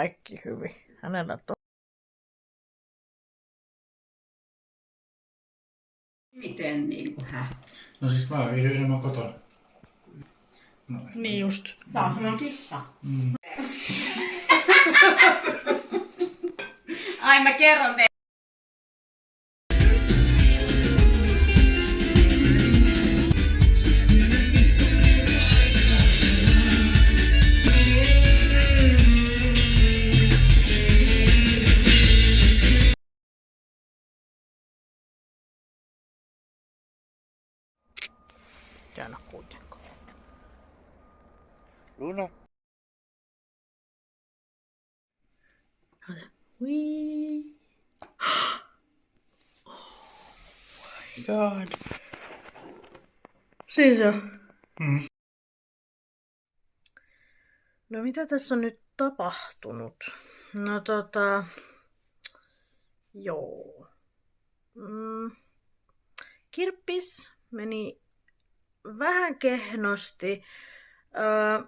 kaikki hyvin. Hänellä Miten niin kuin hän? No siis mä viihdyin enemmän kotona. No, niin just. Taas on kissa. Ai mä kerron teille. Täällä kuitenkaan. Luna. Wee. Oh my god. Siis on. No mitä tässä on nyt tapahtunut? No joo. Kirppis meni vähän kehnosti.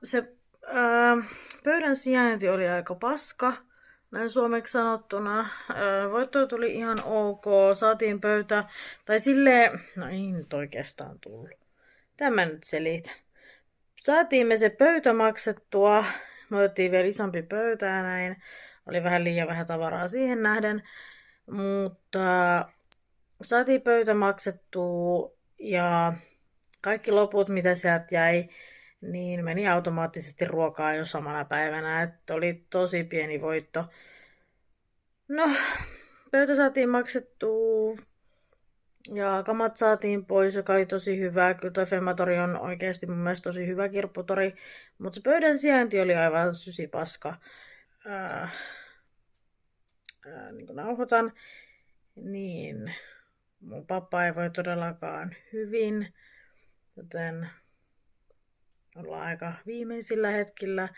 Se pöydän sijainti oli aika paska, näin suomeksi sanottuna. Voitto tuli ihan ok, saatiin pöytä, tai silleen, no ei nyt oikeastaan tullut. Tämä nyt selitän. Saatiin me se pöytä maksettua, me otettiin vielä isompi pöytä ja näin. Oli vähän liian vähän tavaraa siihen nähden, mutta saatiin pöytä maksettua ja kaikki loput, mitä sieltä jäi, niin meni automaattisesti ruokaa jo samana päivänä, että oli tosi pieni voitto. No, pöytä saatiin maksettua ja kamat saatiin pois, joka oli tosi hyvä. Kyllä toi Femmatori on oikeasti mun mielestä tosi hyvä kirpputori, mutta se pöydän sijainti oli aivan sysipaska. Niin kuin nauhoitan, niin mun pappa ei voi todellakaan hyvin, joten ollaan aika viimeisillä hetkillä.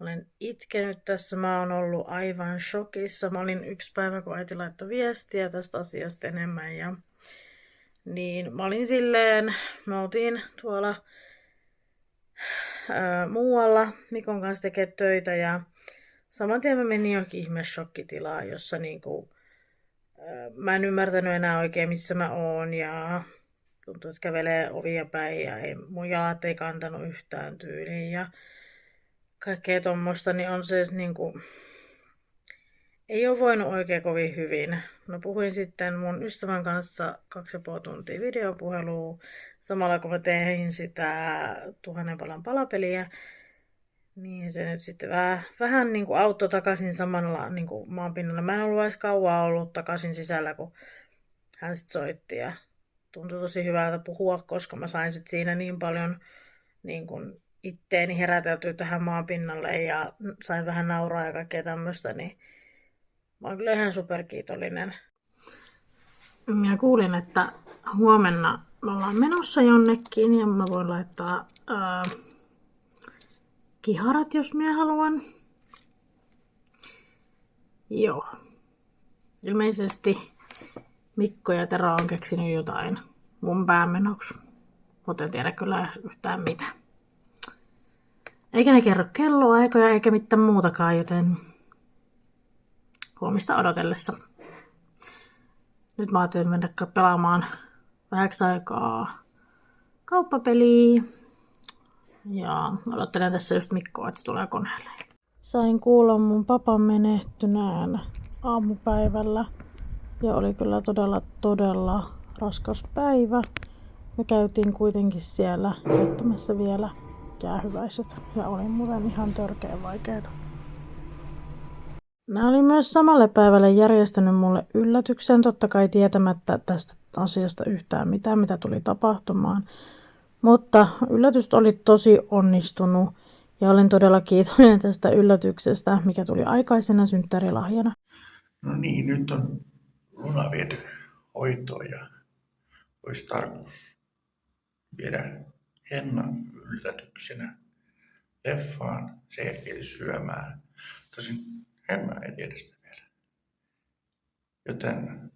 Olen itkenyt tässä, mä oon ollut aivan shokissa. Mä olin yksi päivä, kun äiti laittoi viestiä tästä asiasta enemmän. Ja niin mä olin silleen, me oltiin tuolla muualla Mikon kanssa tekee töitä ja saman tien mä menin johonkin ihme shokkitilaan, jossa niinku, mä en ymmärtänyt enää oikein missä mä oon ja tuntuu, että kävelee ovia päin ja mun jalat ei kantanut yhtään tyyliin ja kaikkea tommoista, niin on se niinku, ei ole voinut oikein kovin hyvin. No puhuin sitten mun ystävän kanssa 2,5 tuntia videopuhelua, samalla kun mä tein sitä 1000 palan palapeliä, niin se nyt sitten vähän niin kuin auttoi takaisin samalla niin kuin maanpinnalla. Mä en ollut edes kauan ollut takaisin sisällä, kun hän sitten soitti ja tuntui tosi hyvältä puhua, koska mä sain sitten siinä niin paljon niin kuin itteeni heräteltyä tähän maanpinnalle ja sain vähän nauraa ja kaikkea tämmöistä, niin mä oon kyllä ihan superkiitollinen. Minä kuulin, että huomenna me ollaan menossa jonnekin ja mä voin laittaa kiharat, jos minä haluan. Joo. Ilmeisesti Mikko ja Tero on keksinyt jotain mun päämenoksi. Mutta en tiedä kyllä yhtään mitä. Eikä ne kerro kelloaikoja eikä mitään muutakaan, joten huomista odotellessa. Nyt mä ajattelin mennä pelaamaan vähäksi aikaa kauppapeliä. Ja odottelen tässä just Mikkoa, että se tulee koneelle. Sain kuulla mun papan menehtyneen aamupäivällä. Ja oli kyllä todella raskas päivä. Me käytiin kuitenkin siellä käyttämässä vielä jäähyväiset. Ja oli muuten ihan törkeän vaikeeta. Nämä oli myös samalle päivälle järjestänyt mulle yllätyksen, totta kai tietämättä tästä asiasta yhtään mitään, mitä tuli tapahtumaan. Mutta yllätys oli tosi onnistunut ja olen todella kiitollinen tästä yllätyksestä, mikä tuli aikaisena synttärilahjana. No niin, nyt on Luna viety hoitoon ja olisi tarkoitus viedä Henna yllätyksenä leffaan, se ei syömään. Tosin Henna ei tiedä sitä vielä. Joten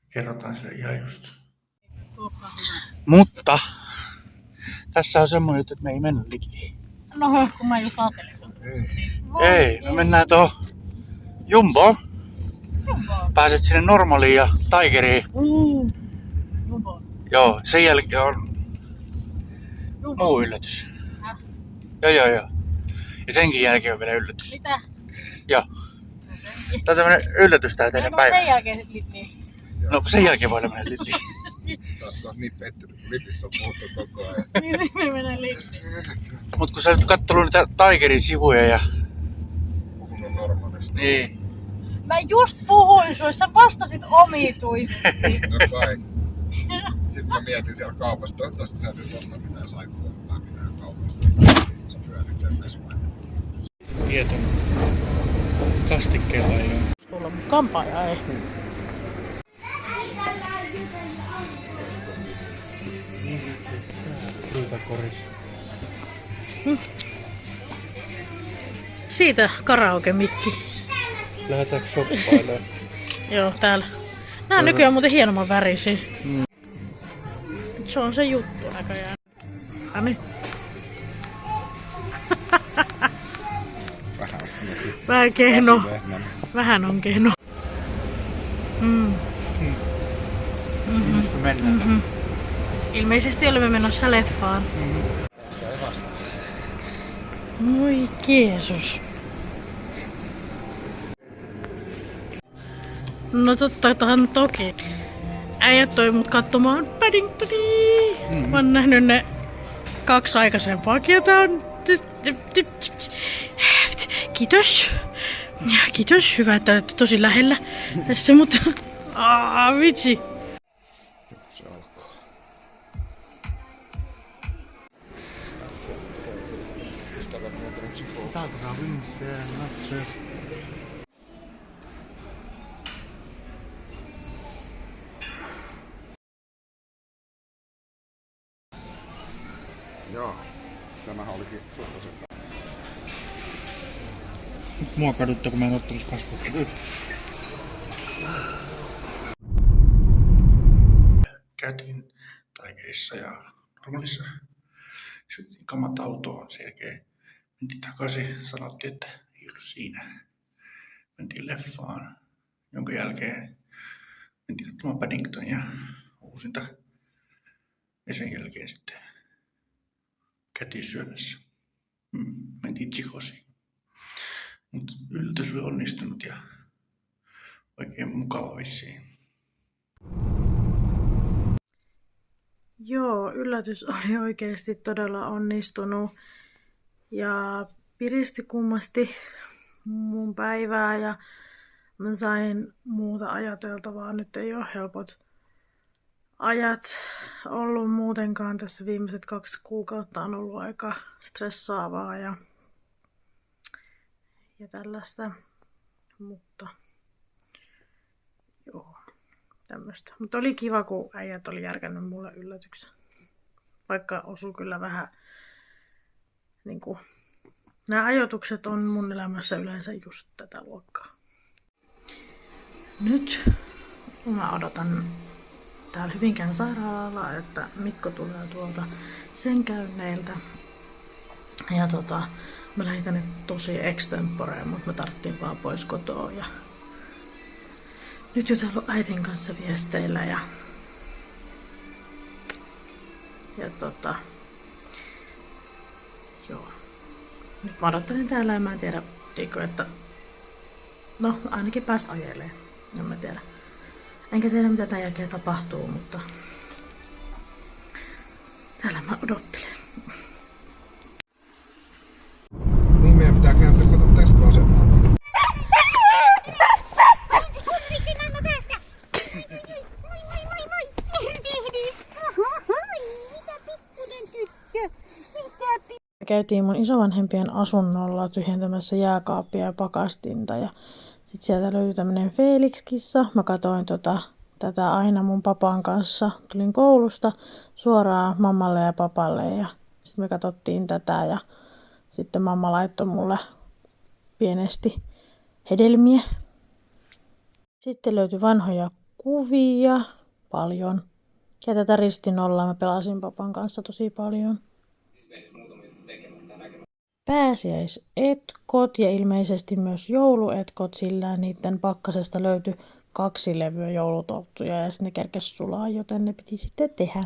kerrotaan sille ihan just. Mutta tässä on semmoinen juttu, että me ei mennä likiin. No, kun mä just ajattelin. Ei, me mennään tuohon Jumboon. Pääset sinne Normaaliin ja Tigeriin. Jumbo. Joo, sen jälkeen on muu yllätys. Joo. Ja senkin jälkeen on vielä yllätys. Mitä? Joo. Tää on tämmönen yllätys tää teidän päivä. Sen jälkeen sit Lidliin. No sen jälkeen voidaan mennä Lidliin. Taas niin pettynyt, kun Lidlistä on puhuttu koko ajan. Niin me mennään Lidliin. Mut kun sä nyt kattellut niitä Tigerin sivuja ja... Puhunut normaalisti. Niin. Mä just puhuin sulle, sä vastasit omituisesti. No kai. Sitten mä mietin siellä kaupassa, toivottavasti sä nyt osta mitään saippua tai mitään kaupasta. Sä pyörit sen vesmaan. Tieton kastikkeella ei oo. Tulla mut kampaaja ei. Ryytäkoris. Siitä karaoke-mikki. Lähetäänkö shoppailemaan? Joo, täällä. Nää on nykyään muuten hienomman värisiä. Se on se juttu näköjään. Ani. Vähän kehno. Vähän on kehno. Mistä mennään? Ilmeisesti olemme menossa leffaan. Voi Jeesus. No tottahan toki. Äijät toi mut katsomaan Paddingtonia. Mä oon nähnyt ne 2 aikaisempaakin ja tää on... Kiitos. Kiitos. Hyvä, että olette tosi lähellä tässä, mutta... vitsi. Se alkoi. Ystävät muutenut chipoa. Taakka vinksejä, natseja. Joo. Tämähän olikin suhtaisen. Mua kaduttaa, kun mä en ottanut kasvot. Käytiin Tigerissa ja Normaalissa. Syötiin kamat autoon. Sen jälkeen mentiin takaisin. Sanottiin, että ei ollut siinä. Mentiin leffaan. Jonka jälkeen mentiin katsomaan Paddingtonia uusinta. Ja sen jälkeen sitten käytiin syömässä. Mentiin Chicosiin. Mutta yllätys oli onnistunut ja oikein mukava vissiin. Joo, yllätys oli oikeasti todella onnistunut ja piristi kummasti mun päivää ja mä sain muuta ajateltavaa. Nyt ei ole helpot ajat ollut muutenkaan. Tässä viimeiset 2 kuukautta on ollut aika stressaavaa ja tällaista, mutta joo, tämmöistä. Mutta oli kiva, kun äijät oli järkännyt mulle yllätyksen. Vaikka osui kyllä vähän, niinku, nämä ajoitukset on mun elämässä yleensä just tätä luokkaa. Nyt mä odotan täällä Hyvinkään sairaalalla, että Mikko tulee tuolta sen käynneiltä. Ja mä lähdin tänne tosi extemporeen, mutta mä tarvittiin vaan pois kotoa. Ja nyt jutellut äitin kanssa viesteillä ja joo. Nyt mä odottelen täällä ja mä en tiedä, että no ainakin pääs ajelee. En mä tiedä. Enkä tiedä mitä tämän jälkeen tapahtuu, mutta täällä mä odottelen. Niin meidän pitää kääntyä tästä vasemmalle. Käytiin mun isovanhempien asunnolla tyhjentämässä jääkaappia ja pakastinta ja sitten sieltä löytyi tämmönen Felix-kissa. Mä katsoin tätä aina mun papan kanssa. Tulin koulusta suoraan mammalle ja papalle ja sitten me katsottiin tätä ja sitten mamma laittoi mulle pienesti hedelmiä. Sitten löytyi vanhoja kuvia, paljon. Ja tätä ristinollaa mä pelasin papan kanssa tosi paljon. pääsiäisetkot ja ilmeisesti myös jouluetkot, sillä niiden pakkasesta löytyi 2 levyä joulutorttuja ja sitten ne kerkesi sulaa, joten ne piti sitten tehdä.